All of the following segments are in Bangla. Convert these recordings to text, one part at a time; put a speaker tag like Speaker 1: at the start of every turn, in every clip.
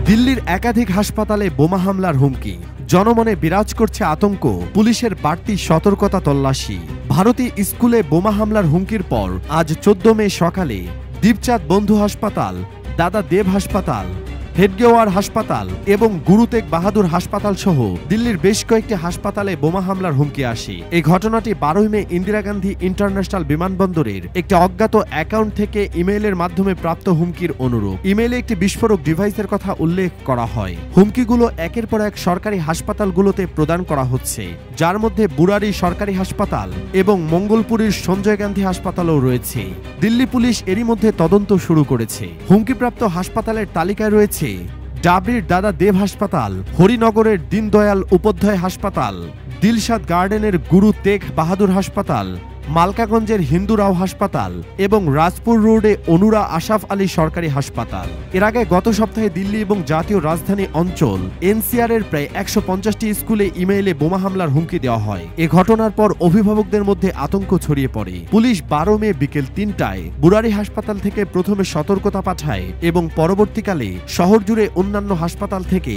Speaker 1: দিল্লির একাধিক হাসপাতালে বোমা হামলার হুমকি, জনমনে বিরাজ করছে আতঙ্ক, পুলিশের বাড়তি সতর্কতা তল্লাশি। ভারতী স্কুলে বোমা হামলার হুমকির পর আজ 14 মে সকালে দীপচাঁদ বন্ধু হাসপাতাল, দাদা দেব হাসপাতাল, হেডগেওয়ার হাসপাতাল এবং গুরু তেগ বাহাদুর হাসপাতাল সহ দিল্লির বেশ কয়েকটি হাসপাতালে বোমা হামলার হুমকি আসে। এই ঘটনাটি 12 মে ইন্দিরা গান্ধী ইন্টারন্যাশনাল বিমানবন্দরের একটি অজ্ঞাত অ্যাকাউন্ট থেকে ইমেইলের মাধ্যমে প্রাপ্ত হুমকির অনুরূপ। ইমেইলে একটি বিস্ফোরক ডিভাইসের কথা উল্লেখ করা হয়। হুমকিগুলো একের পর এক সরকারি হাসপাতালগুলোতে প্রদান করা হচ্ছে, যার মধ্যে বুরারি সরকারি হাসপাতাল এবং মঙ্গলপুরীর সঞ্জয় গান্ধী হাসপাতালও রয়েছে। দিল্লি পুলিশ এরই মধ্যে তদন্ত শুরু করেছে। হুমকিপ্রাপ্ত হাসপাতালের তালিকায় রয়েছে ডাবরির দাদা দেব হাসপাতাল, হরিনগরের দীনদয়াল উপাধ্যায় হাসপাতাল, দিলশাদ গার্ডেনের গুরু তেগ বাহাদুর হাসপাতাল, মালকাগঞ্জের হিন্দুরাও হাসপাতাল এবং রাজপুর রোডে অনুরা আশাফ আলী সরকারি হাসপাতাল। এর আগে গত সপ্তাহে দিল্লি এবং জাতীয় রাজধানী অঞ্চল এনসিআর এর প্রায় 150টি স্কুলে ইমেইলে বোমা হামলার হুমকি দেওয়া হয়। এ ঘটনার পর অভিভাবকদের মধ্যে আতঙ্ক ছড়িয়ে পড়ে। পুলিশ 12 মে বিকেল 3টায় বুরারি হাসপাতাল থেকে প্রথমে সতর্কতা পাঠায় এবং পরবর্তীকালে শহর জুড়ে অন্যান্য হাসপাতাল থেকে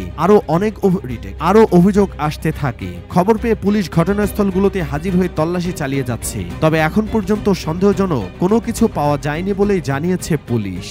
Speaker 1: আরো অভিযোগ আসতে থাকে। খবর পেয়ে পুলিশ ঘটনাস্থলগুলোতে হাজির হয়ে তল্লাশি চালিয়ে যাচ্ছে। তবে এখন পর্যন্ত সন্দেহজনক কোনো কিছু পাওয়া যায়নি বলেই জানিয়েছে পুলিশ।